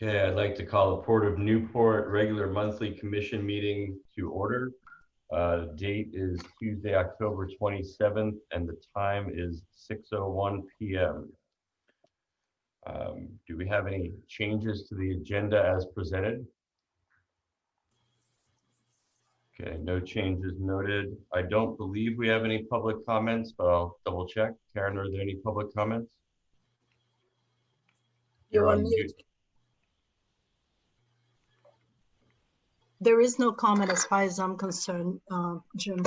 Okay, I'd like to call the Port of Newport regular monthly commission meeting to order. Date is Tuesday, October 27th, and the time is 6:01 p.m. Do we have any changes to the agenda as presented? Okay, no changes noted. I don't believe we have any public comments, but I'll double check. Karen, are there any public comments? You're on mute. There is no comment as far as I'm concerned, Jim.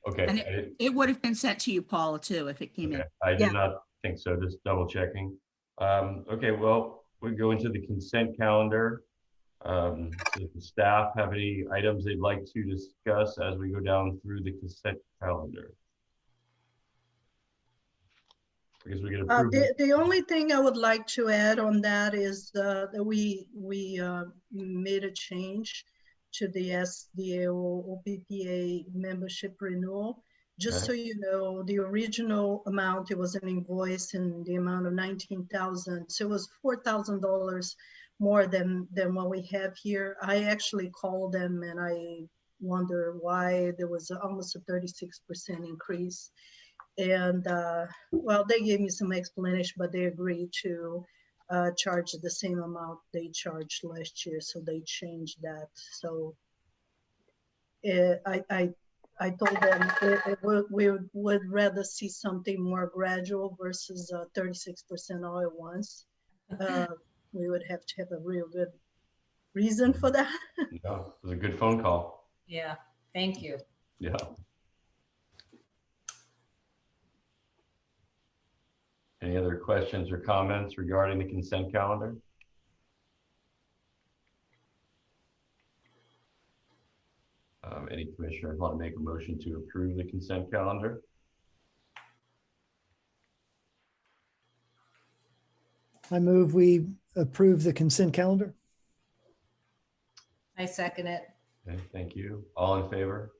Okay. And it would have been sent to you, Paula, too, if it came in. I did not think so, just double checking. Okay, well, we go into the consent calendar. Does the staff have any items they'd like to discuss as we go down through the consent calendar? Because we get approved. The only thing I would like to add on that is that we made a change to the SDAO OPPA membership renewal. Just so you know, the original amount, it was an invoice in the amount of $19,000. So it was $4,000 more than what we have here. I actually called them and I wonder why there was almost a 36% increase. And well, they gave me some explanation, but they agreed to charge the same amount they charged last year. So they changed that. So I told them we would rather see something more gradual versus 36% all at once. We would have to have a real good reason for that. Yeah, it was a good phone call. Yeah, thank you. Yeah. Any other questions or comments regarding the consent calendar? Any commissioners want to make a motion to approve the consent calendar? I move we approve the consent calendar. I second it. Okay, thank you. All in favor?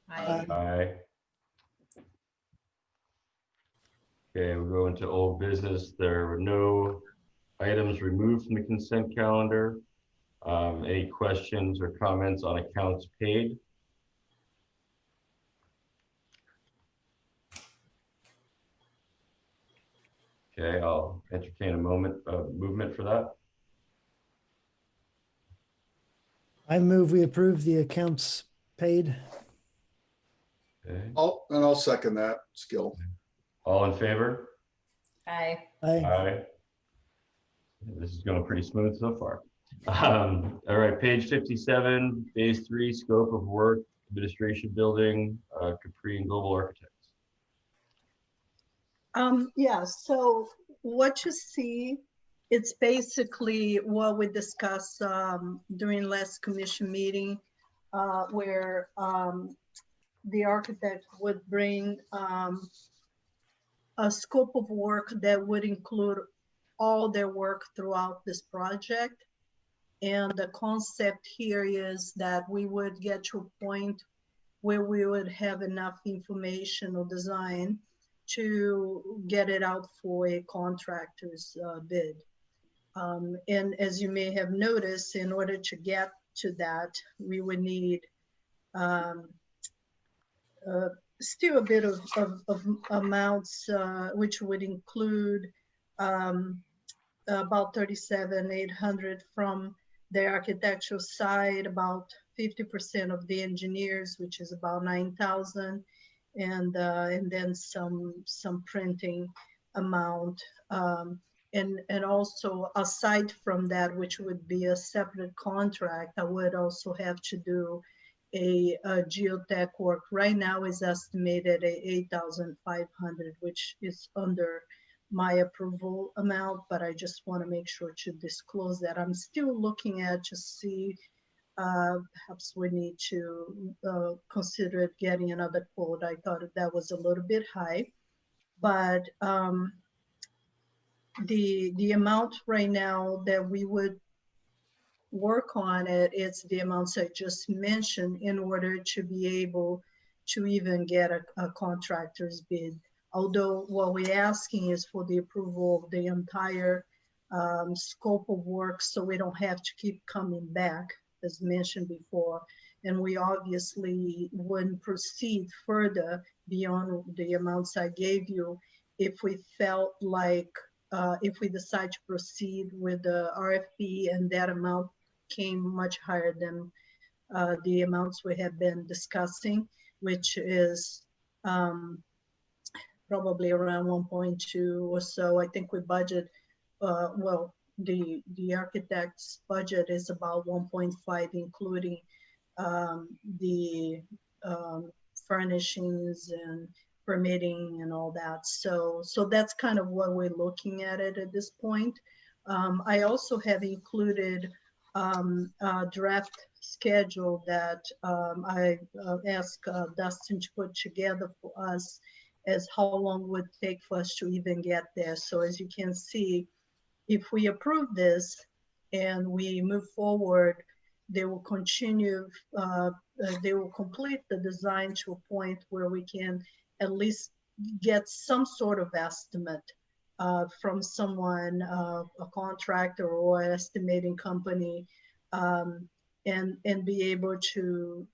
Aye. Aye. Okay, we'll go into old business. There were no items removed from the consent calendar. Any questions or comments on accounts paid? Okay, I'll entertain a movement for that. I move we approve the accounts paid. Okay, I'll second that, Skill. all in favor? Aye. Aye. Aye. This is going pretty smooth so far. All right, page 57, phase 3, scope of work, administration building, Capri and Global Architects. Yeah, so what you see, it's basically what we discussed during last commission meeting, where the architect would bring a scope of work that would include all their work throughout this project. And the concept here is that we would get to a point where we would have enough information or design to get it out for a contractor's bid. And as you may have noticed, in order to get to that, we would need still a bit of amounts, which would include about $37,800 from the architectural side, about 50% of the engineers, which is about $9,000, and then some printing amount. And also aside from that, which would be a separate contract, I would also have to do a geotech work. Right now is estimated at $8,500, which is under my approval amount, but I just want to make sure to disclose that. I'm still looking at to see, perhaps we need to consider getting another quote. I thought that was a little bit high, but the amount right now that we would work on it's the amounts I just mentioned in order to be able to even get a contractor's bid. Although what we're asking is for the approval of the entire scope of work so we don't have to keep coming back, as mentioned before. And we obviously wouldn't proceed further beyond the amounts I gave you if we felt like, if we decide to proceed with the RFP and that amount came much higher than the amounts we have been discussing, which is probably around 1.2 or so. I think we budget, well, the architect's budget is about 1.5, including the furnishings and permitting and all that. So that's kind of what we're looking at it at this point. I also have included a draft schedule that I asked Dustin to put together for us as how long would it take for us to even get there. So as you can see, if we approve this and we move forward, they will continue, they will complete the design to a point where we can at least get some sort of estimate from someone, a contractor or an estimating company, and be able to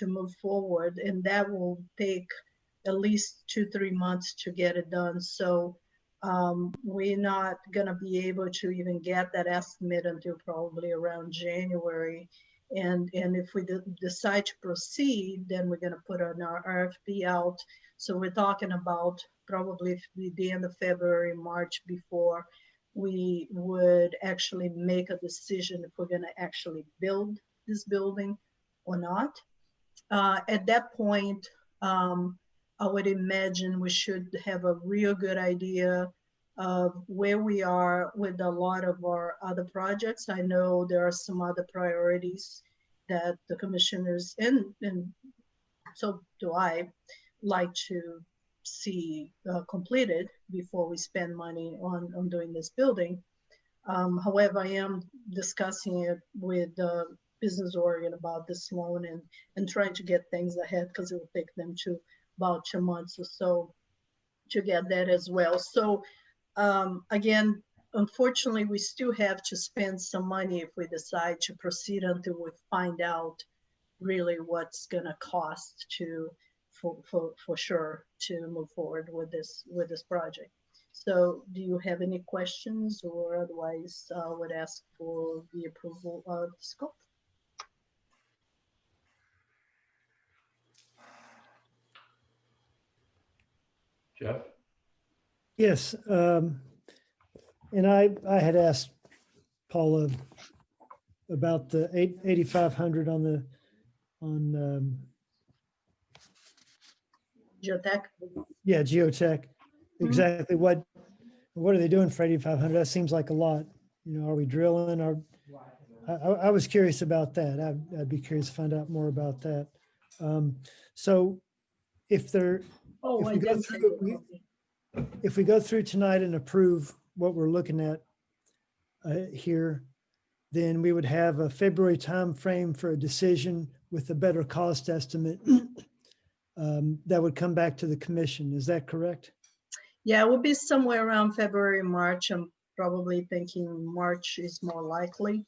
move forward. And that will take at least 2-3 months to get it done. So we're not gonna be able to even get that estimate until probably around January. And if we decide to proceed, then we're gonna put an RFP out. So we're talking about probably the end of February, March, before we would actually make a decision if we're gonna actually build this building or not. At that point, I would imagine we should have a real good idea of where we are with a lot of our other projects. I know there are some other priorities that the commissioners, and so do I, like to see completed before we spend money on doing this building. However, I am discussing it with Business Oregon about this loan and trying to get things ahead, because it will take them to about 2 months or so to get that as well. So again, unfortunately, we still have to spend some money if we decide to proceed until we find out really what's gonna cost for sure to move forward with this project. So do you have any questions, or otherwise I would ask for the approval of the scope? Jeff? Yes, and I had asked Paula about the 8,500 on Geotech? yeah, geotech. Exactly what are they doing for 8,500? That seems like a lot. You know, are we drilling? I was curious about that. I'd be curious to find out more about that. So if they're, Oh, if I we go did say through, that. if we go through tonight and approve what we're looking at here, then we would have a February timeframe for a decision with a better cost estimate that would come back to the commission. Is that correct? Yeah, it will be somewhere around February, March. I'm probably thinking March is more likely.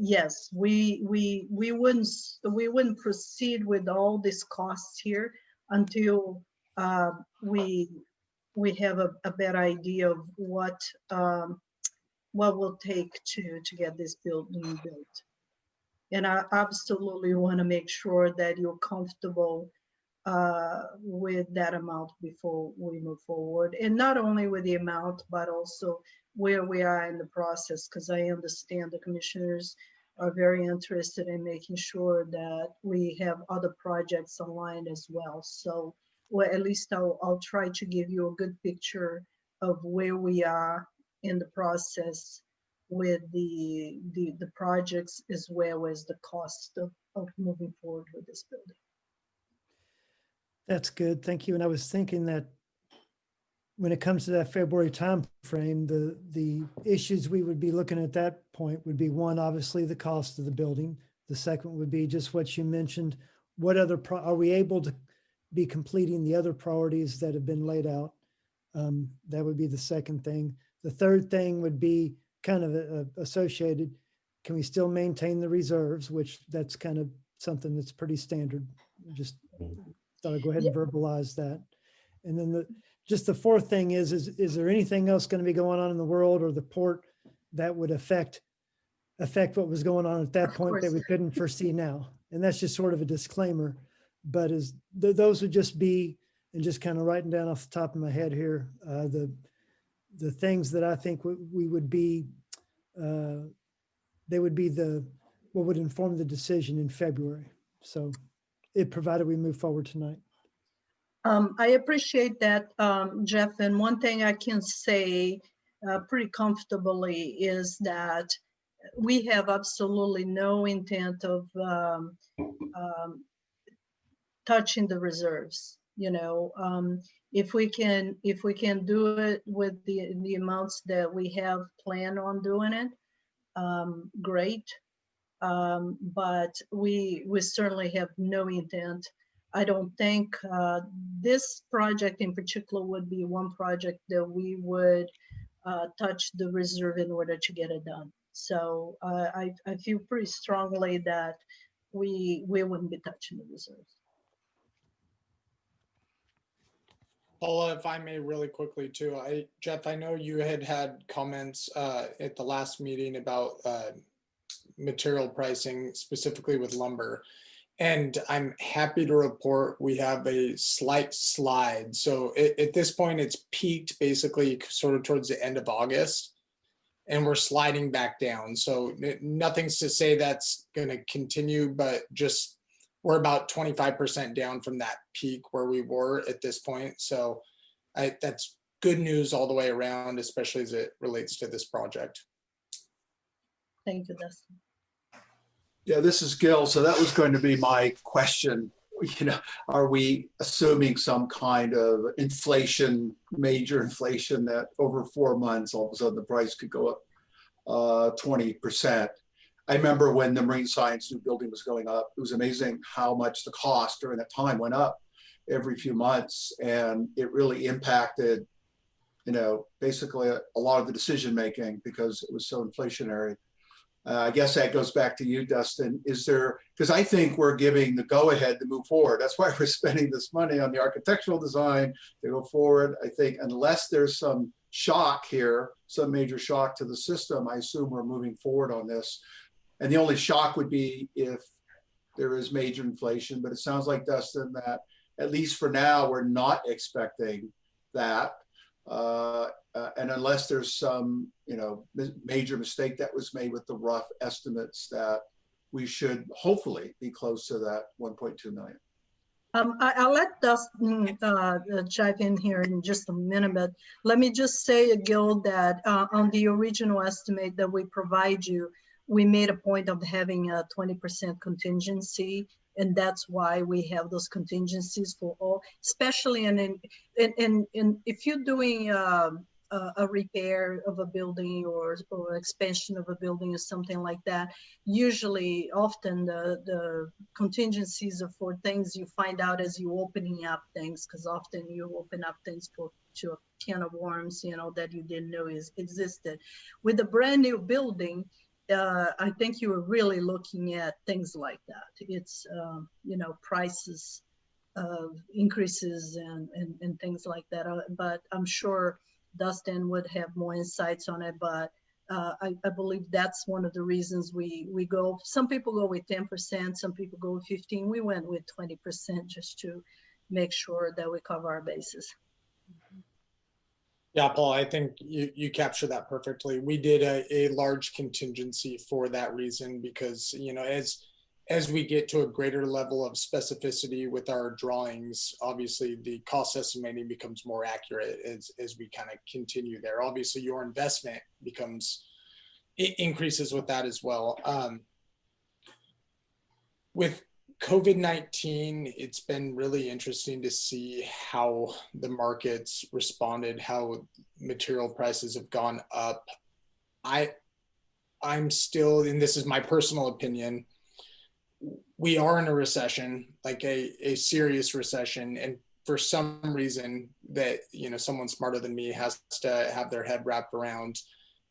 Yes, we wouldn't proceed with all these costs here until we have a better idea of what will take to get this building built. And I absolutely want to make sure that you're comfortable with that amount before we move forward. And not only with the amount, but also where we are in the process, because I understand the commissioners are very interested in making sure that we have other projects aligned as well. So, well, at least I'll try to give you a good picture of where we are in the process with the projects, as well as the cost of moving forward with this building. That's good. Thank you. And I was thinking that when it comes to that February time frame, the issues we would be looking at that point would be, one, obviously the cost of the building. The second would be just what you mentioned. What other are we able to be completing the other priorities that have been laid out? That would be the second thing. The third thing would be kind of associated. Can we still maintain the reserves, which that's kind of something that's pretty standard. Just thought I'd go ahead and verbalize that. And then just the fourth thing is there anything else going to be going on in the world or the port that would affect what was going on at that Of point that course. we couldn't foresee now? And that's just sort of a disclaimer, but those would just be, and just kind of writing down off the top of my head here, the things that I think we would be, they would be what would inform the decision in February. So provided we move forward tonight. I appreciate that, Jeff. And one thing I can say pretty comfortably is that we have absolutely no intent of touching the reserves. If we can do it with the amounts that we have planned on doing it, great. But we certainly have no intent. I don't think this project in particular would be one project that we would touch the reserve in order to get it done. So I feel pretty strongly that we wouldn't be touching the reserves. Paula, if I may really quickly too, Jeff, I know you had comments at the last meeting about material pricing, specifically with lumber. And I'm happy to report we have a slight slide. So at this point, it's peaked basically sort of towards the end of August, and we're sliding back down. So nothing's to say that's going to continue, but just we're about 25% down from that peak where we were at this point. So that's good news all the way around, especially as it relates to this project. Thank you, Dustin. Yeah, this is Gil. So that was going to be my question. Are we assuming some kind of inflation, major inflation, that over 4 months, all of a sudden the price could go up 20%? I remember when the Marine Science new building was going up, it was amazing how much the cost during that time went up every few months. And it really impacted, basically a lot of the decision-making because it was so inflationary. I guess that goes back to you, Dustin. Because I think we're giving the go-ahead to move forward. That's why we're spending this money on the architectural design to go forward. I think unless there's some shock here, some major shock to the system, I assume we're moving forward on this. And the only shock would be if there is major inflation. But it sounds like, Dustin, that at least for now, we're not expecting that. And unless there's some, major mistake that was made with the rough estimates, that we should hopefully be close to that 1.2 million. I'll let Dustin chime in here in just a minute, but let me just say, Gil, that on the original estimate that we provide you, we made a point of having a 20% contingency, and that's why we have those contingencies for all, especially in if you're doing a repair of a building or expansion of a building or something like that. Usually, often the contingencies are for things you find out as you opening up things, because often you open up things to a can of worms, that you didn't know existed. With a brand new building, I think you were really looking at things like that. It's, prices increases and things like that. But I'm sure Dustin would have more insights on it. But I believe that's one of the reasons we go. Some people go with 10%, some people go with 15%. We went with 20% just to make sure that we cover our bases. Yeah, Paul, I think you captured that perfectly. We did a large contingency for that reason because, as we get to a greater level of specificity with our drawings, obviously the cost estimating becomes more accurate as we kind of continue there. Obviously, your investment increases with that as well. With COVID-19, it's been really interesting to see how the markets responded, how material prices have gone up. I'm still, and this is my personal opinion, we are in a recession, like a serious recession, and for some reason that, someone smarter than me has to have their head wrapped around,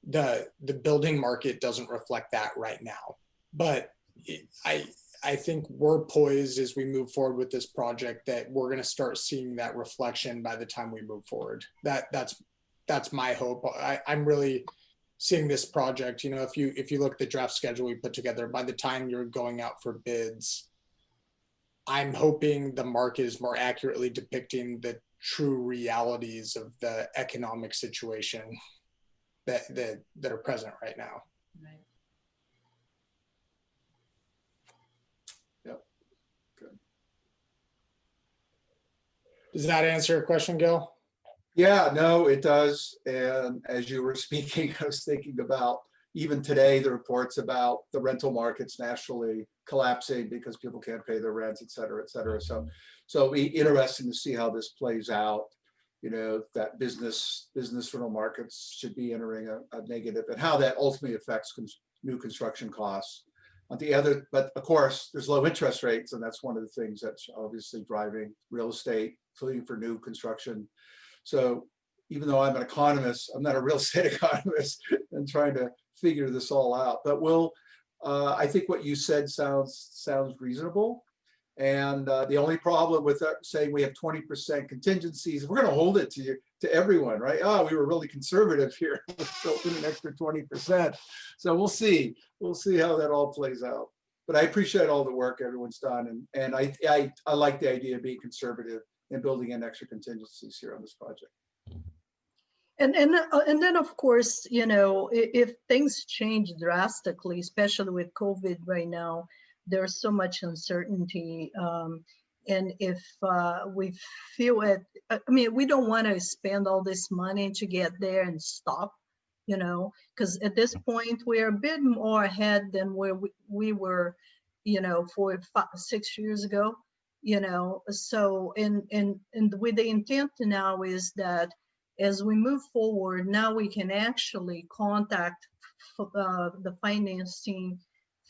the building market doesn't reflect that right now. But I think we're poised as we move forward with this project that we're going to start seeing that reflection by the time we move forward. That's my hope. I'm really seeing this project, if you look at the draft schedule we put together, by the time you're going out for bids, I'm hoping the market is more accurately depicting the true realities of the economic situation that are present right now. Right. Yep. Good. Does that answer your question, Gil? Yeah, no, it does. And as you were speaking, I was thinking about even today, the reports about the rental markets nationally collapsing because people can't pay their rents, et cetera, et cetera. So it'll be interesting to see how this plays out. That business rental markets should be entering a negative, and how that ultimately affects new construction costs. But of course, there's low interest rates, and that's one of the things that's obviously driving real estate, including for new construction. So even though I'm an economist, I'm not a real estate economist and trying to figure this all out. But I think what you said sounds reasonable. And the only problem with saying we have 20% contingencies, we're going to hold it to everyone, right? Oh, we were really conservative here. Built in an extra 20%. So we'll see how that all plays out. But I appreciate all the work everyone's done, and I like the idea of being conservative and building in extra contingencies here on this project. And then of course, if things change drastically, especially with COVID right now, there's so much uncertainty. And if we feel it, we don't want to spend all this money to get there and stop, because at this point we're a bit more ahead than where we were, 6 years ago, so and with the intent now is that as we move forward, now we can actually contact the financing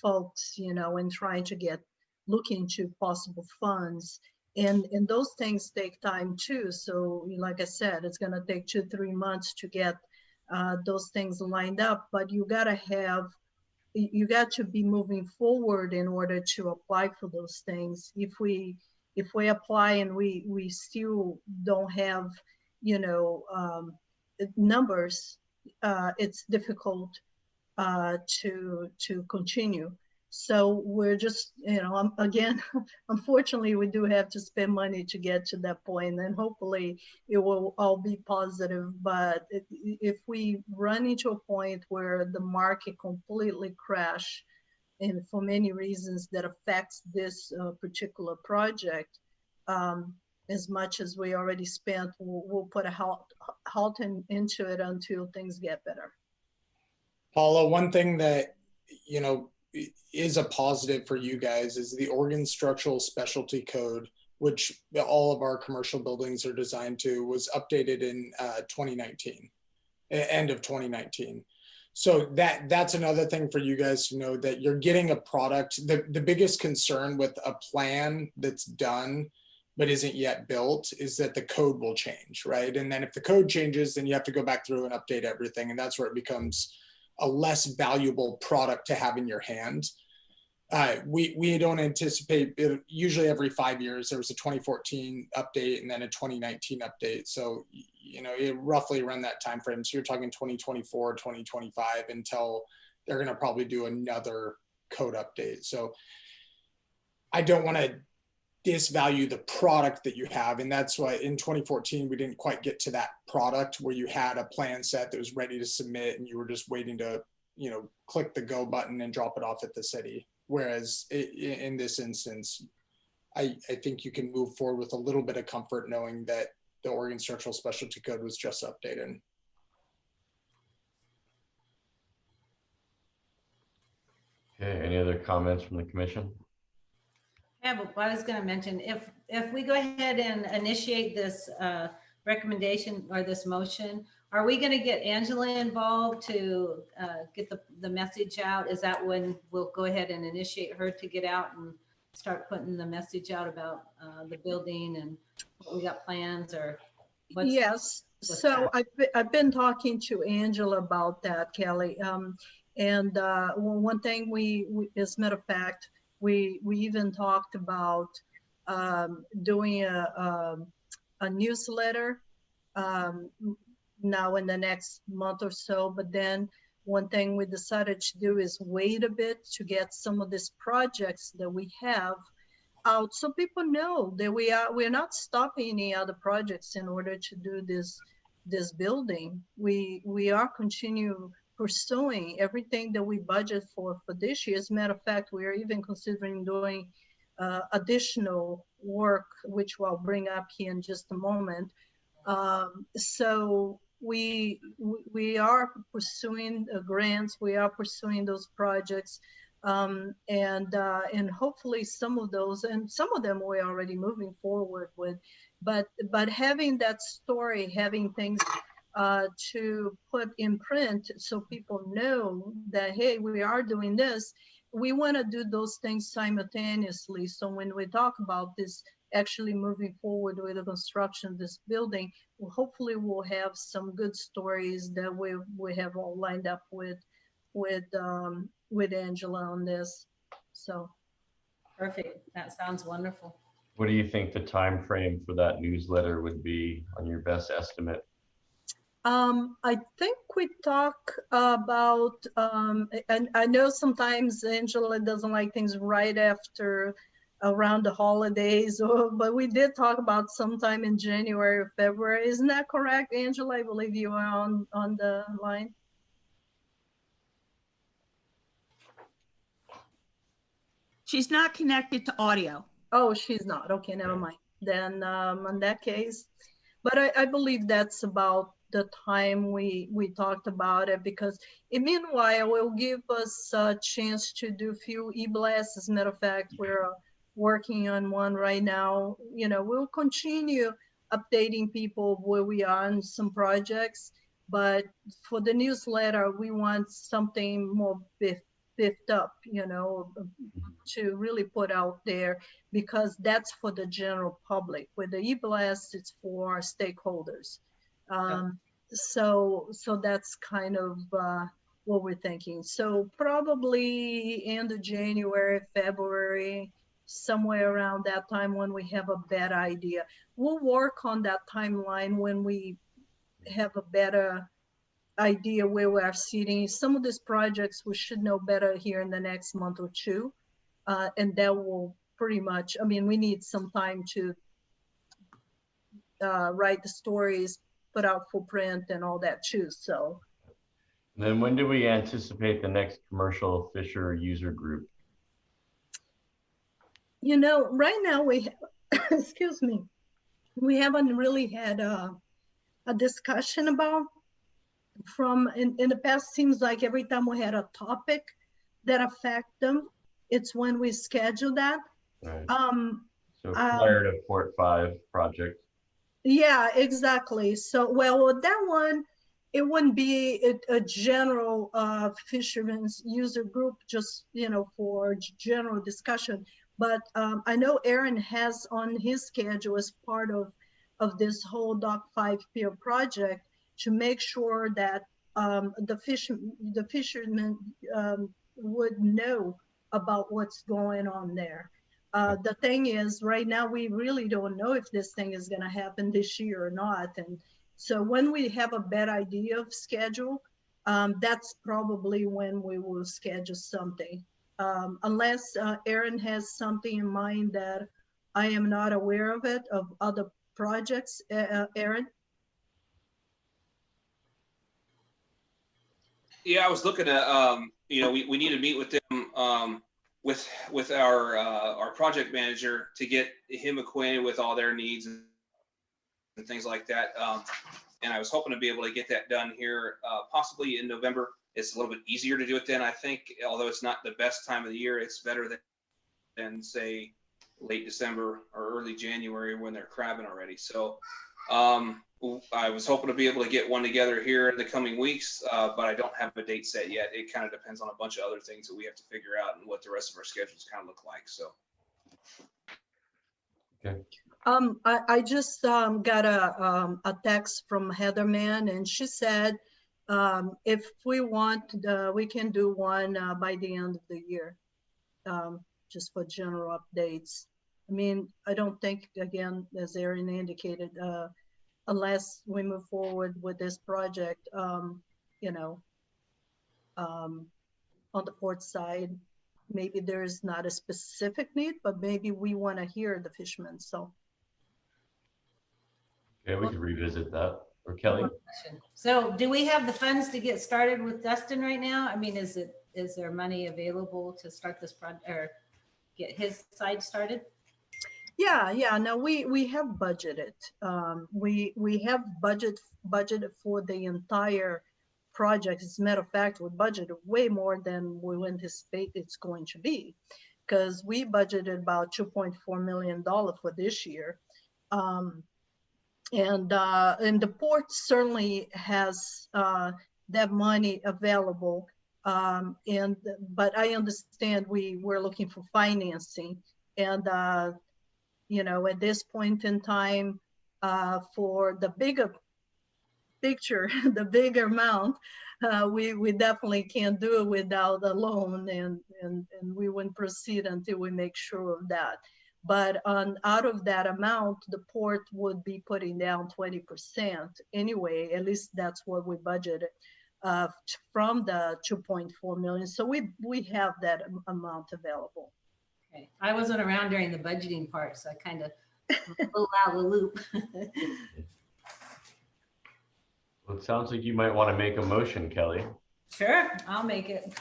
folks, and try to look into possible funds. And those things take time too. So like I said, it's going to take 2-3 months to get those things lined up, but you got to be moving forward in order to apply for those things. If we apply and we still don't have numbers, it's difficult to continue. So we're just, again, unfortunately, we do have to spend money to get to that point, and hopefully it will all be positive. But if we run into a point where the market completely crash, and for many reasons that affects this particular project, as much as we already spent, we'll put a halt into it until things get better. Paula, one thing that, is a positive for you guys is the Oregon Structural Specialty Code, which all of our commercial buildings are designed to, was updated in 2019, end of 2019. So that's another thing for you guys to know, that you're getting a product. The biggest concern with a plan that's done but isn't yet built is that the code will change, right? And then if the code changes, then you have to go back through and update everything. And that's where it becomes a less valuable product to have in your hand. We don't anticipate it. Usually every 5 years, there was a 2014 update and then a 2019 update. So, it roughly around that time frame. So you're talking 2024, 2025 until they're going to probably do another code update. So I don't want to disvalue the product that you have. And that's why in 2014, we didn't quite get to that product where you had a plan set that was ready to submit and you were just waiting to, click the go button and drop it off at the city. Whereas in this instance, I think you can move forward with a little bit of comfort knowing that the Oregon Structural Specialty Code was just updated. Okay, any other comments from the commission? Yeah, but I was going to mention, if we go ahead and initiate this recommendation or this motion, are we going to get Angela involved to get the message out? Is that when we'll go ahead and initiate her to get out and start putting the message out about the building and what we got plans or what's? Yes, what's so that? I've been talking to Angela about that, Kelly. And one thing as a matter of fact, we even talked about doing a newsletter now in the next month or so. But then one thing we decided to do is wait a bit to get some of these projects that we have out so people know that we're not stopping any other projects in order to do this building. We are continue pursuing everything that we budget for this year. As a matter of fact, we are even considering doing additional work, which I'll bring up here in just a moment. So we are pursuing grants, we are pursuing those projects, and hopefully some of those, and some of them we're already moving forward with, but having that story, having things to put in print so people know that, hey, we are doing this. We want to do those things simultaneously. So when we talk about this actually moving forward with the construction of this building, hopefully we'll have some good stories that we have all lined up with Angela on this. So Perfect. That sounds wonderful. What do you think the time frame for that newsletter would be on your best estimate? I think we talk about, and I know sometimes Angela doesn't like things right after around the holidays, but we did talk about sometime in January or February. Isn't that correct, Angela? I believe you are on the line. She's not connected to audio. Oh, she's not. Okay, never mind. Then in that case, but I believe that's about the time we talked about it, because meanwhile will give us a chance to do a few e-blasts. As a matter of fact, we're working on one right now. You know, we'll continue updating people where we are on some projects, but for the newsletter, we want something more biffed up, you know, to really put out there, because that's for the general public. With the e-blast, it's for our stakeholders. So that's kind of what we're thinking. So probably end of January, February, somewhere around that time when we have a better idea. We'll work on that timeline when we have a better idea where we are sitting. Some of these projects we should know better here in the next month or two. And that will pretty much, I mean, we need some time to write the stories, put out full print and all that too, so. Then when do we anticipate the next commercial Fisher user group? You know, right now we, excuse me, we haven't really had a discussion about in the past. Seems like every time we had a topic that affect them, it's when we schedule that. Right. So prior to Port 5 project. Yeah, exactly. So, well, with that one, it wouldn't be a general fishermen's user group, just, you know, for general discussion. But I know Aaron has on his schedule as part of this whole Dock 5 Pier project to make sure that the fishermen would know about what's going on there. The thing is, right now, we really don't know if this thing is going to happen this year or not. And so when we have a better idea of schedule, that's probably when we will schedule something. Unless Aaron has something in mind that I am not aware of it, of other projects. Aaron? Yeah, I was looking at, you know, we need to meet with them, with our project manager to get him acquainted with all their needs and things like that. And I was hoping to be able to get that done here, possibly in November. It's a little bit easier to do it then, I think, although it's not the best time of the year. It's better than say late December or early January when they're crabbing already. So I was hoping to be able to get one together here in the coming weeks, but I don't have a date set yet. It kind of depends on a bunch of other things that we have to figure out and what the rest of our schedules kind of look like. So I just got a text from Heather Mann, and she said if we want, we can do one by the end of the year, just for general updates. I mean, I don't think, again, as Erin indicated, unless we move forward with this project, you know, on the port side, maybe there's not a specific need, but maybe we want to hear the fishermen. So. Yeah, we could revisit that. Or Kelly? So do we have the funds to get started with Dustin right now? I mean, is there money available to start this project or get his side started? Yeah, no, we have budgeted. We have budgeted for the entire project. As a matter of fact, we budgeted way more than we anticipate it's going to be, because we budgeted about $2.4 million for this year. And the port certainly has that money available. But I understand we're looking for financing, and you know, at this point in time, for the bigger picture, the bigger amount, we definitely can't do it without a loan, and we wouldn't proceed until we make sure of that. But out of that amount, the port would be putting down 20% anyway. At least that's what we budgeted from the 2.4 million. So we have that amount available. Okay, I wasn't around during the budgeting part, so I kind of a little out of the loop. Well, it sounds like you might want to make a motion, Kelly. Sure, I'll make it.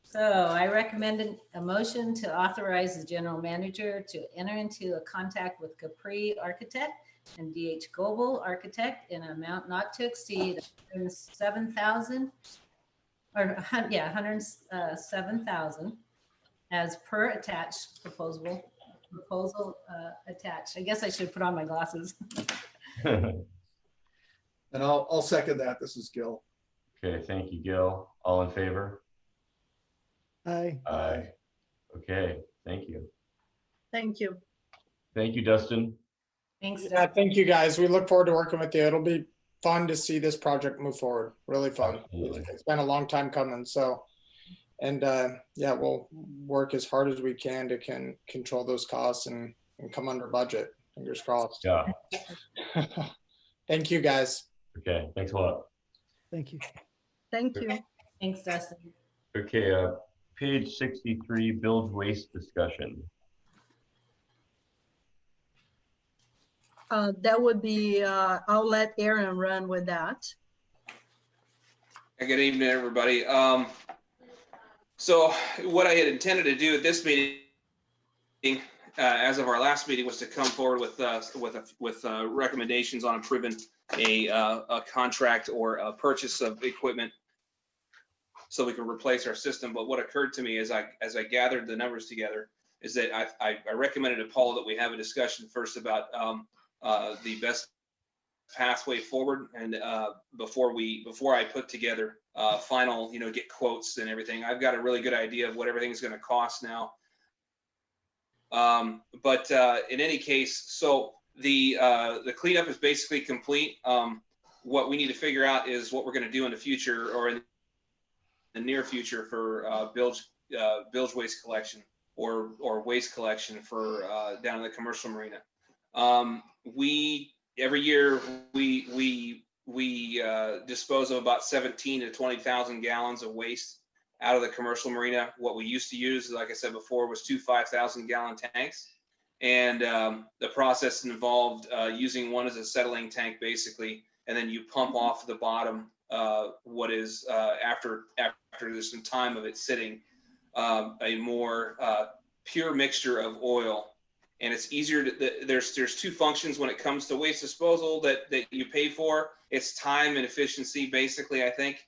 So I recommended a motion to authorize the general manager to enter into a contract with Capri Architect and DH Global Architect in an amount not to exceed $107,000 or $107,000 as per attached proposal attached. I guess I should put on my glasses. And I'll second that. This is Gil. Okay, thank you, Gil. All in favor? Aye. Aye. Okay, thank you. Thank you. Thank you, Dustin. Thanks. Yeah, thank you guys. We look forward to working with you. It'll be fun to see this project move forward. Really fun. Absolutely. It's been a long time coming. So, and yeah, we'll work as hard as we can to control those costs and come under budget. Fingers crossed. Yeah. Thank you guys. Okay, thanks a lot. Thank you. Thank you. Thanks, Dustin. Okay, page 63, bilge waste discussion. That would be, I'll let Erin run with that. Good evening, everybody. So what I had intended to do at this meeting, as of our last meeting, was to come forward with recommendations on approving a contract or a purchase of equipment so we can replace our system. But what occurred to me as I gathered the numbers together is that I recommended to Paul that we have a discussion first about the best pathway forward, and before I put together final, get quotes and everything. I've got a really good idea of what everything's going to cost now. But in any case, so the cleanup is basically complete. What we need to figure out is what we're going to do in the future, or in the near future, for bilge waste collection or waste collection for down in the commercial marina. Every year we dispose of about 17 to 20,000 gallons of waste out of the commercial marina. What we used to use, like I said before, was 2 5,000-gallon tanks. And the process involved using one as a settling tank, basically, and then you pump off the bottom what is, after there's some time of it sitting, a more pure mixture of oil. And it's easier to, there's two functions when it comes to waste disposal that you pay for. It's time and efficiency, basically, I think.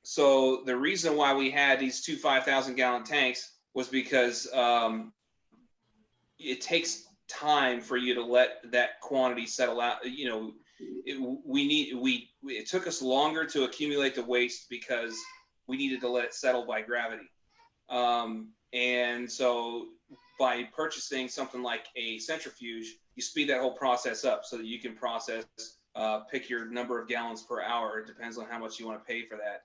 So the reason why we had these 2 5,000-gallon tanks was because it takes time for you to let that quantity settle out. It took us longer to accumulate the waste because we needed to let it settle by gravity. And so by purchasing something like a centrifuge, you speed that whole process up so that you can process, pick your number of gallons per hour. It depends on how much you want to pay for that.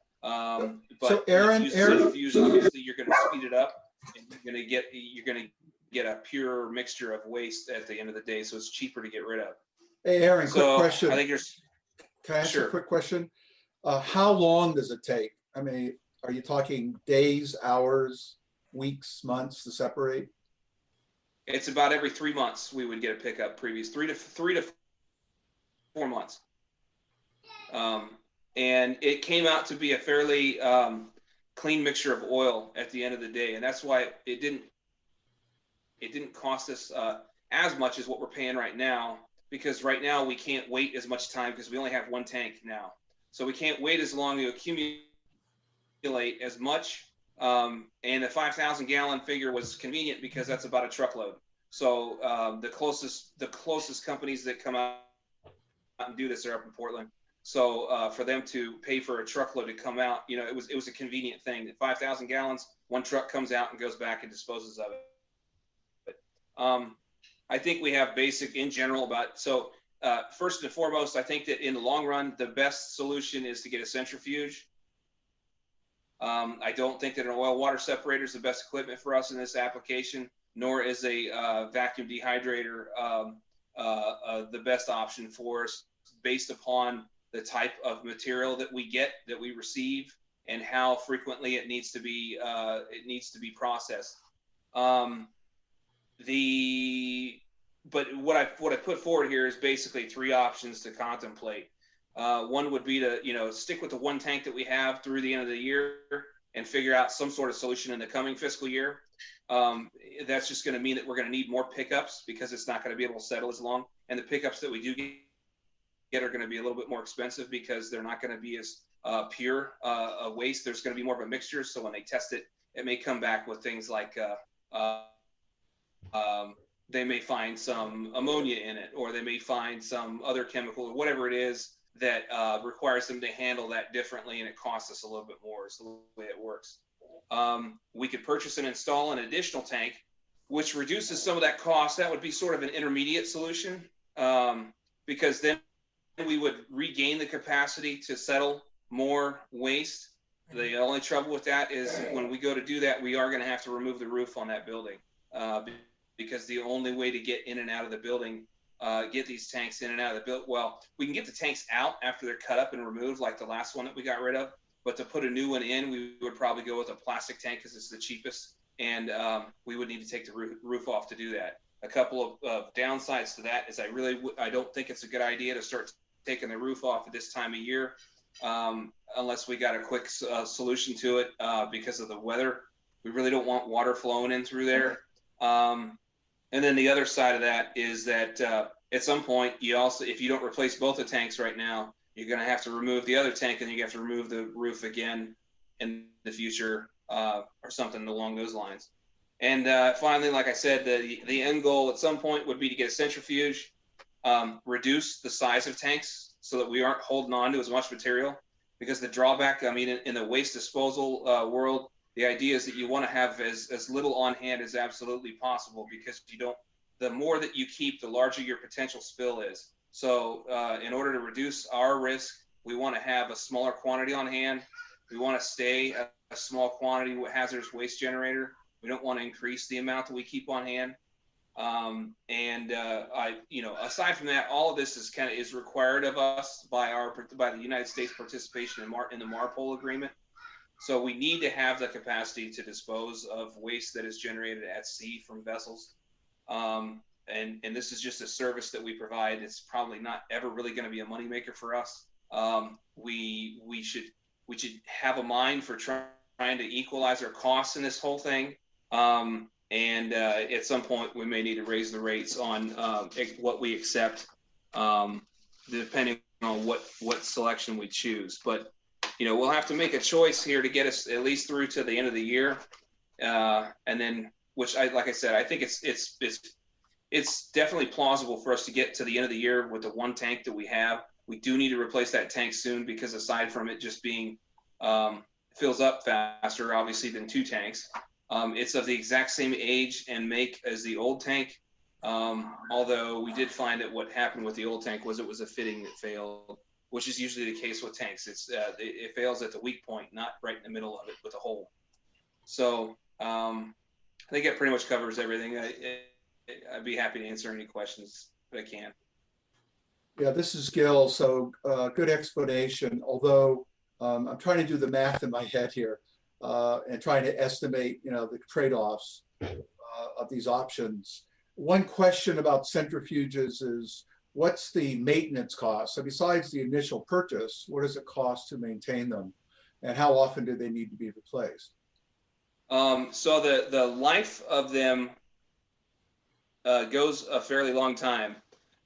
But So Aaron, if you use centrifuge, obviously you're going to speed it up, and you're going to get a pure mixture of waste at the end of the day. So it's cheaper to get rid of. hey, Aaron, quick So question. I think there's, Can I ask you Sure. a quick question? How long does it take? I mean, are you talking days, hours, weeks, months to separate? it's about every 3 months we would get a pickup. Previous 3 to 4 months. And it came out to be a fairly clean mixture of oil at the end of the day, and that's why it didn't cost us as much as what we're paying right now, because right now we can't wait as much time because we only have one tank now, so we can't wait as long to accumulate as much. And the 5,000 gallon figure was convenient because that's about a truckload. So the closest companies that come out and do this are up in Portland. So for them to pay for a truckload to come out, it was a convenient thing. That 5,000 gallons, one truck comes out and goes back and disposes of it. But I think we have basic in general about, so first and foremost, I think that in the long run, the best solution is to get a centrifuge. I don't think that an oil water separator is the best equipment for us in this application, nor is a vacuum dehydrator the best option for us, based upon the type of material that we receive, and how frequently it needs to be processed. But what I put forward here is basically 3 options to contemplate. One would be to stick with the one tank that we have through the end of the year and figure out some sort of solution in the coming fiscal year. That's just going to mean that we're going to need more pickups because it's not going to be able to settle as long, and the pickups that we do get are going to be a little bit more expensive because they're not going to be as pure a waste. There's going to be more of a mixture, so when they test it, it may come back with things like they may find some ammonia in it, or they may find some other chemical, or whatever it is that requires them to handle that differently, and it costs us a little bit more. Is the way it works. We could purchase and install an additional tank, which reduces some of that cost. That would be sort of an intermediate solution, because then we would regain the capacity to settle more waste. The only trouble with that is when we go to do that, we are going to have to remove the roof on that building, because the only way to get in and out of the building, get these tanks in and out of the building, well, we can get the tanks out after they're cut up and removed, like the last one that we got rid of. But to put a new one in, we would probably go with a plastic tank because it's the cheapest, and we would need to take the roof off to do that. A couple of downsides to that is I don't think it's a good idea to start taking the roof off at this time of year, unless we got a quick solution to it because of the weather. We really don't want water flowing in through there. And then the other side of that is that at some point, if you don't replace both the tanks right now, you're going to have to remove the other tank, and you have to remove the roof again in the future, or something along those lines. And finally, like I said, the end goal at some point would be to get a centrifuge, reduce the size of tanks so that we aren't holding on to as much material. Because the drawback, in the waste disposal world, the idea is that you want to have as little on hand as absolutely possible, because the more that you keep, the larger your potential spill is. So in order to reduce our risk, we want to have a smaller quantity on hand. We want to stay a small quantity hazardous waste generator. We don't want to increase the amount that we keep on hand. Aside from that, all of this is required of us by the United States participation in the MARPOL agreement. So we need to have the capacity to dispose of waste that is generated at sea from vessels. And this is just a service that we provide. It's probably not ever really going to be a moneymaker for us. We should have a mind for trying to equalize our costs in this whole thing. And at some point, we may need to raise the rates on what we accept, depending on what selection we choose. But we'll have to make a choice here to get us at least through to the end of the year, and then, like I said, I think it's definitely plausible for us to get to the end of the year with the one tank that we have. We do need to replace that tank soon, because aside from it just being fills up faster, obviously, than 2 tanks, It's of the exact same age and make as the old tank. Although we did find that what happened with the old tank was it was a fitting that failed, which is usually the case with tanks. It fails at the weak point, not right in the middle of it with a hole. So I think that pretty much covers everything. I'd be happy to answer any questions if I can. Yeah, this is Gil. So good explanation, although I'm trying to do the math in my head here and trying to estimate, the trade-offs of these options. One question about centrifuges is what's the maintenance cost? So besides the initial purchase, what does it cost to maintain them? And how often do they need to be replaced? So the life of them goes a fairly long time.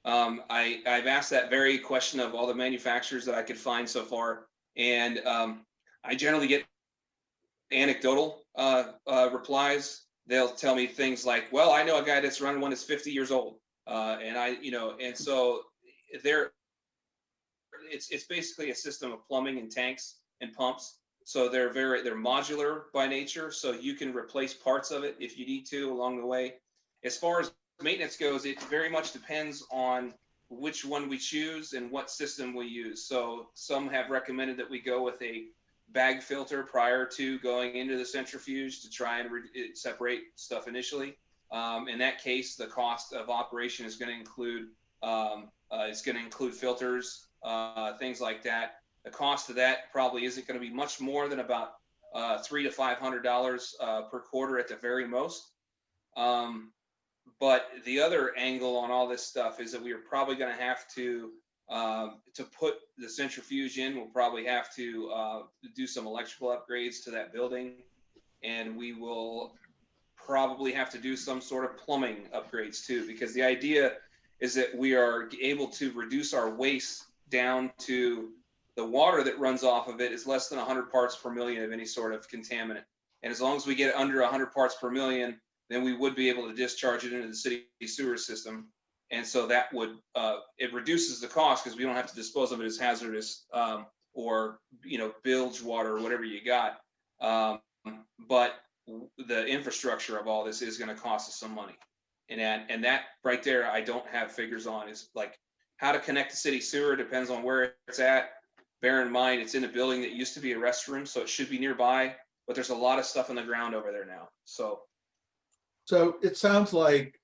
I've asked that very question of all the manufacturers that I could find so far, and I generally get anecdotal replies. They'll tell me things like, "Well, I know a guy that's running one that's 50 years old," and so it's basically a system of plumbing and tanks and pumps. So they're modular by nature, so you can replace parts of it if you need to along the way. As far as maintenance goes, it very much depends on which one we choose and what system we use. So some have recommended that we go with a bag filter prior to going into the centrifuge to try and separate stuff initially. In that case, the cost of operation is going to include filters, things like that. The cost of that probably isn't going to be much more than about $300 to $500 per quarter at the very most. But the other angle on all this stuff is that we are probably going to have to put the centrifuge in. We'll probably have to do some electrical upgrades to that building, and we will probably have to do some sort of plumbing upgrades too, because the idea is that we are able to reduce our waste down to the water that runs off of it is less than 100 parts per million of any sort of contaminant. And as long as we get it under 100 parts per million, then we would be able to discharge it into the city sewer system. And so that would, it reduces the cost because we don't have to dispose of it as hazardous or, bilge water or whatever you got. But the infrastructure of all this is going to cost us some money. And that right there, I don't have figures on. Is like how to connect the city sewer depends on where it's at. Bear in mind, it's in a building that used to be a restroom, so it should be nearby, but there's a lot of stuff on the ground over there now. So it sounds like,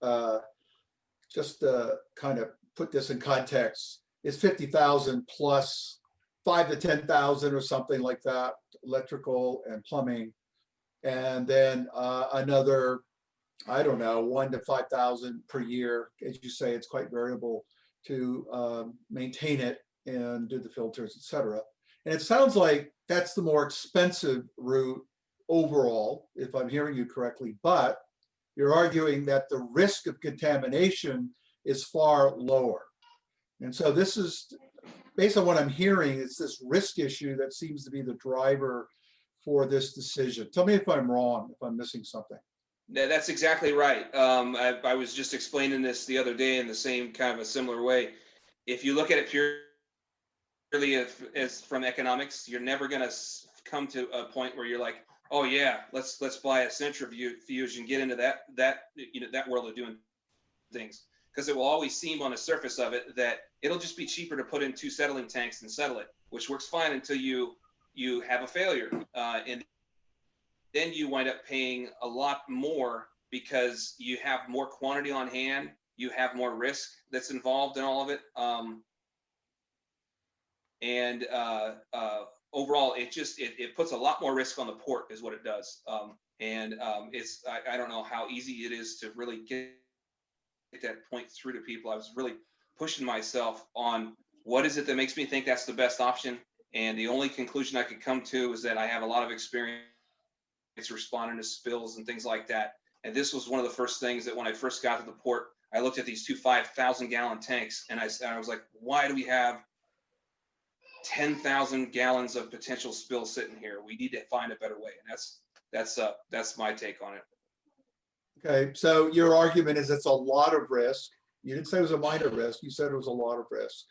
just to kind of put this in context, it's 50,000 plus 5 to 10,000 or something like that, electrical and plumbing. And then another, I don't know, 1 to 5,000 per year. As you say, it's quite variable to maintain it and do the filters, et cetera. And it sounds like that's the more expensive route overall, if I'm hearing you correctly, but you're arguing that the risk of contamination is far lower. And so this is, based on what I'm hearing, it's this risk issue that seems to be the driver for this decision. Tell me if I'm wrong, if I'm missing something. that's exactly right. I was just explaining this the other day in the same kind of a similar way. If you look at it purely as from economics, you're never going to come to a point where you're like, oh yeah, let's buy a centrifuge and get into that world of doing things, because it will always seem on the surface of it that it'll just be cheaper to put in 2 settling tanks and settle it, which works fine until you have a failure, and then you wind up paying a lot more because you have more quantity on hand, you have more risk that's involved in all of it. And overall, it puts a lot more risk on the port is what it does. I don't know how easy it is to really get that point through to people. I was really pushing myself on what is it that makes me think that's the best option. And the only conclusion I could come to is that I have a lot of experience responding to spills and things like that. And this was one of the first things that when I first got to the port, I looked at these 2 5,000-gallon tanks and I was like, why do we have 10,000 gallons of potential spill sitting here? We need to find a better way. And that's my take on it. Okay, so your argument is it's a lot of risk. You didn't say it was a minor risk. You said it was a lot of risk,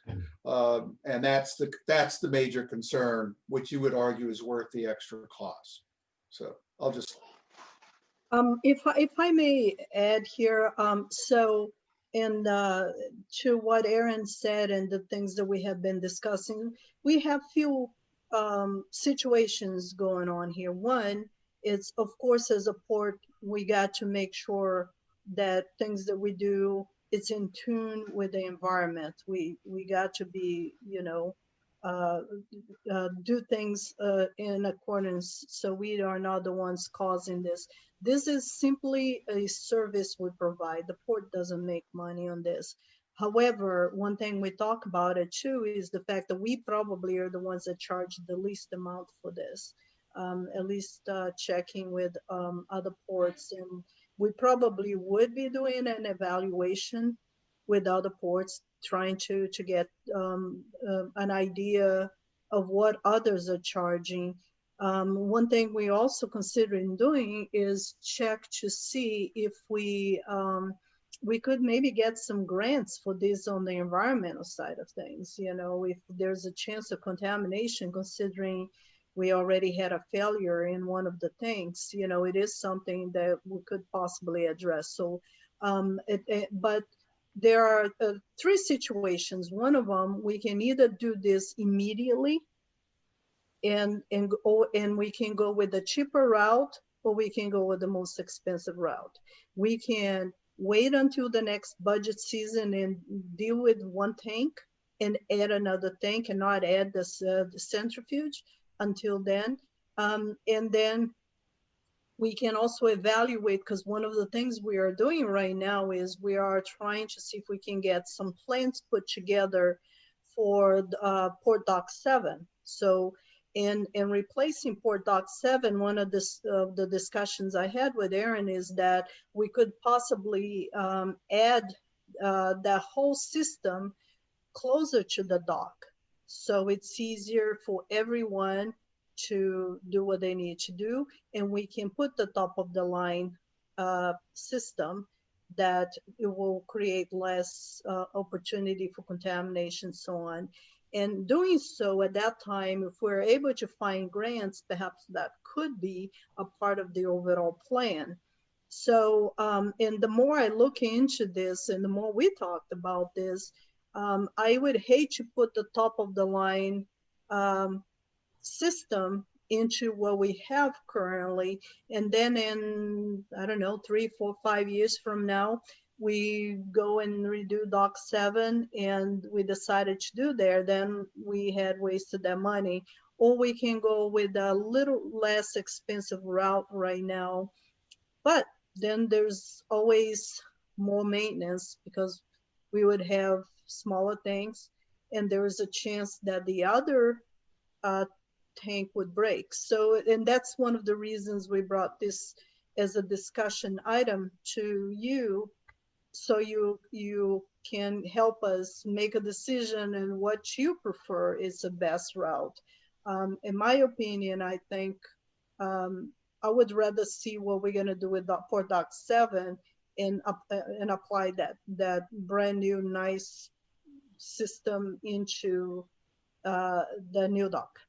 and that's the major concern, which you would argue is worth the extra cost. So I'll just If I may add here, so and to what Aaron said and the things that we have been discussing, we have few situations going on here. One, it's of course as a port, we got to make sure that things that we do, it's in tune with the environment. We got to be, uh, do things in accordance, so we are not the ones causing this. This is simply a service we provide. The port doesn't make money on this. However, one thing we talk about it too is the fact that we probably are the ones that charge the least amount for this. At least checking with other ports, and we probably would be doing an evaluation with other ports, trying to get an idea of what others are charging. One thing we also considering doing is check to see if we could maybe get some grants for this on the environmental side of things. If there's a chance of contamination, considering we already had a failure in one of the tanks, it is something that we could possibly address. So, but there are three situations. One of them, we can either do this immediately and we can go with the cheaper route, or we can go with the most expensive route. We can wait until the next budget season and deal with one tank and add another tank and not add the centrifuge until then. And then we can also evaluate, because one of the things we are doing right now is we are trying to see if we can get some plans put together for Port Dock 7. So in replacing Port Dock 7, one of the discussions I had with Aaron is that we could possibly add that whole system closer to the dock. So it's easier for everyone to do what they need to do. And we can put the top of the line system that it will create less opportunity for contamination, so on. And doing so at that time, if we're able to find grants, perhaps that could be a part of the overall plan. So, and the more I look into this and the more we talked about this, I would hate to put the top of the line system into what we have currently. And then in, I don't know, 3, 4, 5 years from now, we go and redo Dock 7 and we decided to do there, then we had wasted that money. Or we can go with a little less expensive route right now. But then there's always more maintenance, because we would have smaller tanks and there is a chance that the other tank would break. So, and that's one of the reasons we brought this as a discussion item to you, so you can help us make a decision and what you prefer is the best route. In my opinion, I think I would rather see what we're going to do with Port Dock 7 and apply that brand new nice system into the new dock.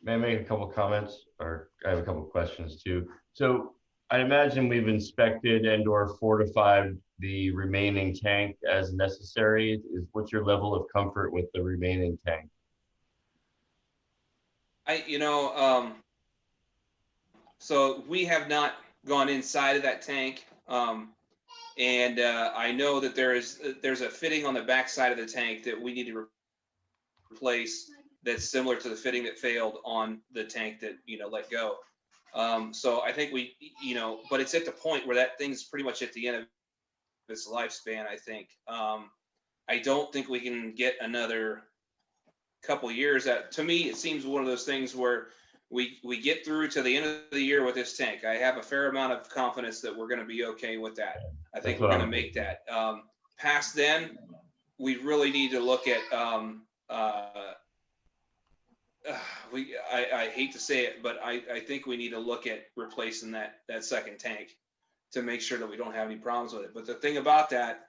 May I make a couple comments, or I have a couple questions too. So I imagine we've inspected and/or fortified the remaining tank as necessary. What's your level of comfort with the remaining tank? So we have not gone inside of that tank. And I know that there's a fitting on the back side of the tank that we need to replace, that's similar to the fitting that failed on the tank that, let go. So I think but it's at the point where that thing's pretty much at the end of its lifespan, I think. I don't think we can get another couple years. To me, it seems one of those things where we get through to the end of the year with this tank. I have a fair amount of confidence that we're going to be okay with that. I think we're going to make that. Past then, we really need to look at, I hate to say it, but I think we need to look at replacing that second tank to make sure that we don't have any problems with it. But the thing about that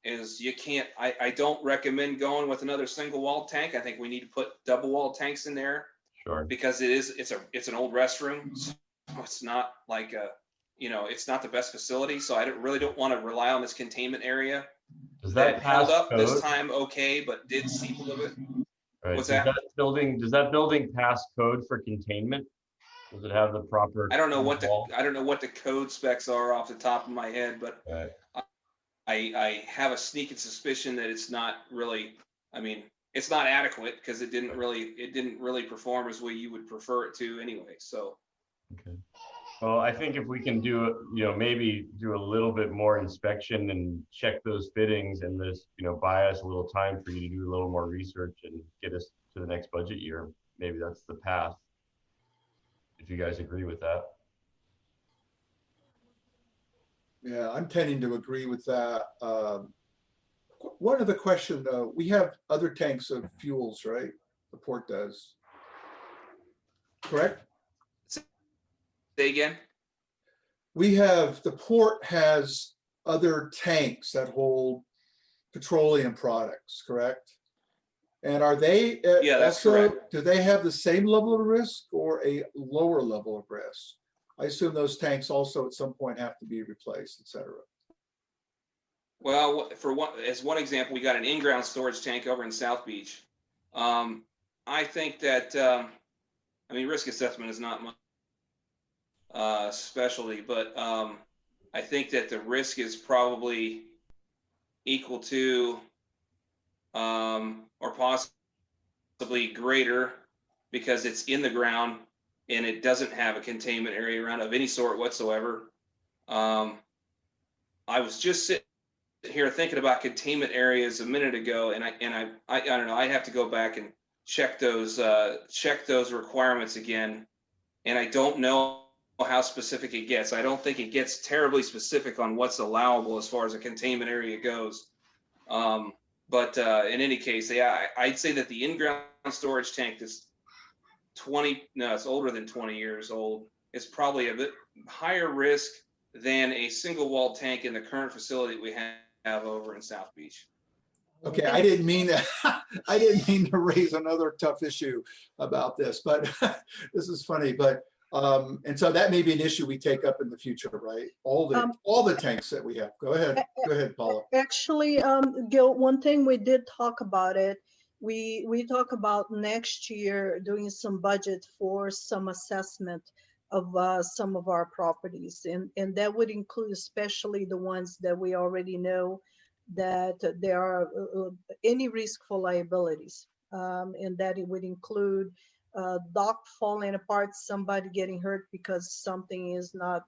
is I don't recommend going with another single wall tank. I think we need to put double wall tanks in there. Sure. Because it's an old restroom. it's not like a, it's not the best facility. So I really don't want to rely on this containment area. Does That that pass held up this code? time okay, but did seep a little bit. Right. What's Does that? does that building pass code for containment? Does it have the proper? I don't know what wall? the code specs are off the top of my head, but Right. I have a sneaking suspicion that it's not really, I mean, it's not adequate because it didn't really perform as way you would prefer it to anyway. So Okay. Well, I think if we can do, maybe do a little bit more inspection and check those fittings and this, buy us a little time for you to do a little more research and get us to the next budget year, maybe that's the path. If you guys agree with that. Yeah, I'm tending to agree with that. One other question though, we have other tanks of fuels, right? The port does. Correct? say again. The port has other tanks that hold petroleum products, correct? And are they Yeah, that's also, correct. do they have the same level of risk or a lower level of risk? I assume those tanks also at some point have to be replaced, et cetera. Well, as one example, we got an in-ground storage tank over in South Beach. I think that, risk assessment is not my specialty, but I think that the risk is probably equal to or possibly greater because it's in the ground and it doesn't have a containment area around of any sort whatsoever. I was just sitting here thinking about containment areas a minute ago, and I don't know. I have to go back and check those requirements again, and I don't know how specific it gets. I don't think it gets terribly specific on what's allowable as far as a containment area goes. But in any case, yeah, I'd say that the in-ground storage tank is it's older than 20 years old. It's probably a bit higher risk than a single wall tank in the current facility we have over in South Beach. Okay, I didn't mean I didn't mean to raise another tough issue about this, but this is funny. But and so that may be an issue we take up in the future, right? All the tanks that we have. Go ahead, Paula. Actually, Gil, one thing we did talk about it. We talk about next year doing some budget for some assessment of some of our properties, and that would include especially the ones that we already know that there are any risk for liabilities, and that it would include dock falling apart, somebody getting hurt because something is not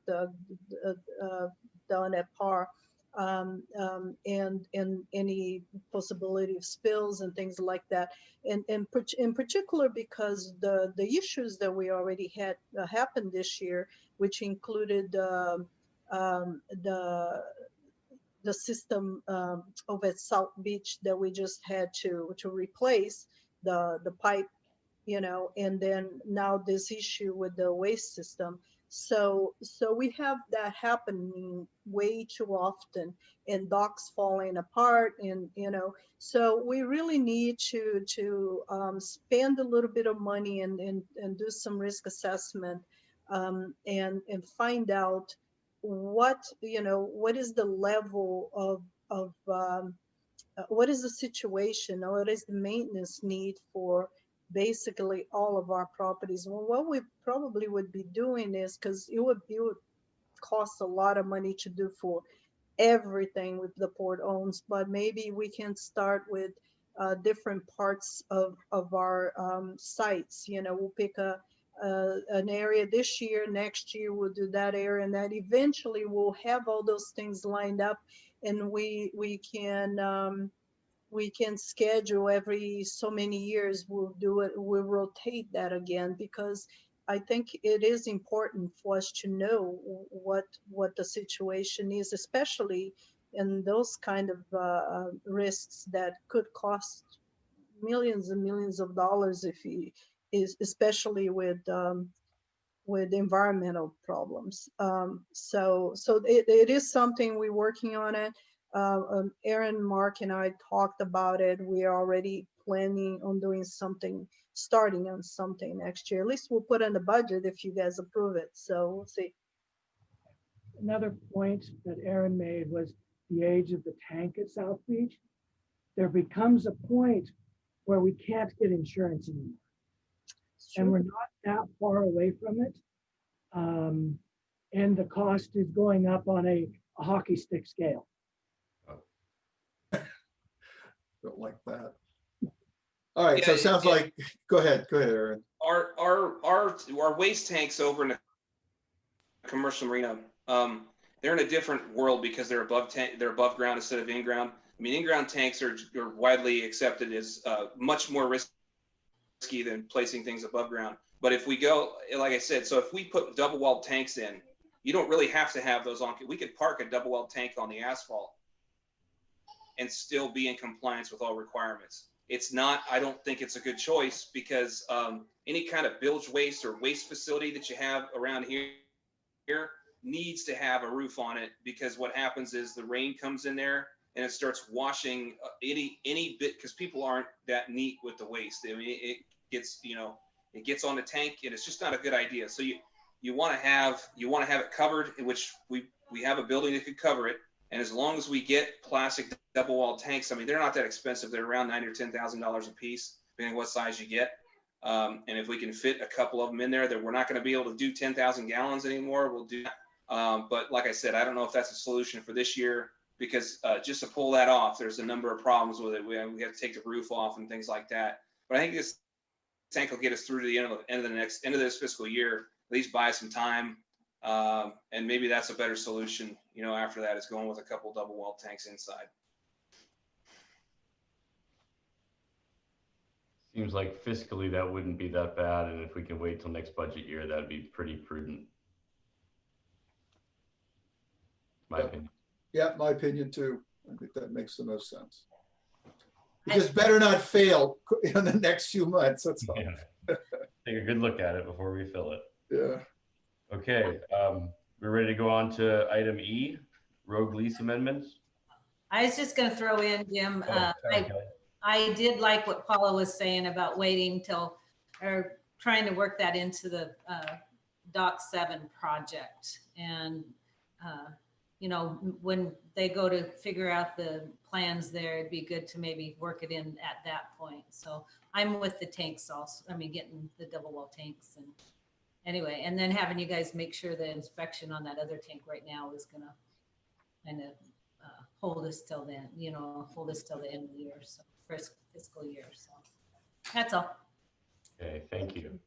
done at par, and any possibility of spills and things like that. And in particular, because the issues that we already had happened this year, which included the system over at South Beach that we just had to replace the pipe, and then now this issue with the waste system. So we have that happening way too often, and docks falling apart, and so we really need to spend a little bit of money and do some risk assessment, and find out what is the level of what is the situation, or what is the maintenance need for basically all of our properties. Well, what we probably would be doing is, because it would cost a lot of money to do for everything with the port owns, but maybe we can start with different parts of our sites. We'll pick an area this year, next year we'll do that area, and that eventually we'll have all those things lined up, and we can schedule every so many years. We'll do it, we'll rotate that again, because I think it is important for us to know what the situation is, especially in those kind of risks that could cost millions and millions of dollars especially with environmental problems. So it is something we're working on it. Aaron, Mark, and I talked about it. We are already planning on doing something starting on something next year. At least we'll put in the budget if you guys approve it. So we'll see. Another point that Aaron made was the age of the tank at South Beach. There becomes a point where we can't get insurance anymore. It's And true. we're not that far away from it. And the cost is going up on a hockey stick scale. Don't like that. All right, so it sounds Yeah. like, go ahead, Aaron. Our waste tanks over in the commercial marina, they're in a different world because they're they're above ground instead of in ground. I mean, in ground tanks are widely accepted as much more risky than placing things above ground. But if we go, like I said, so if we put double walled tanks in, you don't really have to have those on. We could park a double walled tank on the asphalt and still be in compliance with all requirements. It's not, I don't think it's a good choice because any kind of bilge waste or waste facility that you have around here needs to have a roof on it, because what happens is the rain comes in there and it starts washing any bit, because people aren't that neat with the waste. I mean, it gets, it gets on the tank and it's just not a good idea. So you want to have it covered, in which we have a building that could cover it. And as long as we get plastic double wall tanks, I mean, they're not that expensive. They're around $9,000 or $10,000 a piece, depending on what size you get. And if we can fit a couple of them in there, that we're not going to be able to do 10,000 gallons anymore, we'll do that. But like I said, I don't know if that's a solution for this year, because just to pull that off, there's a number of problems with it. We have to take the roof off and things like that. But I think this tank will get us through to the end of this fiscal year, at least buy some time. And maybe that's a better solution, after that, is going with a couple double wall tanks inside. Seems like fiscally that wouldn't be that bad, and if we can wait till next budget year, that'd be pretty prudent. My opinion. Yeah, my opinion too. I think that makes the most sense. It just better not fail in the next few months. That's all. Yeah. Take a good look at it before we fill it. Yeah. Okay, we're ready to go on to item E, rogue lease amendments. I was just going to throw in, Jim, Oh, sorry, Kelly. I did like what Paula was saying about waiting till, or trying to work that into the Dock 7 project. And, when they go to figure out the plans there, it'd be good to maybe work it in at that point. So I'm with the tanks also. I mean, getting the double wall tanks, and anyway, and then having you guys make sure the inspection on that other tank right now is going to kind of hold us till then, hold us till the end of the year, so first fiscal year. So that's all. Okay, thank you.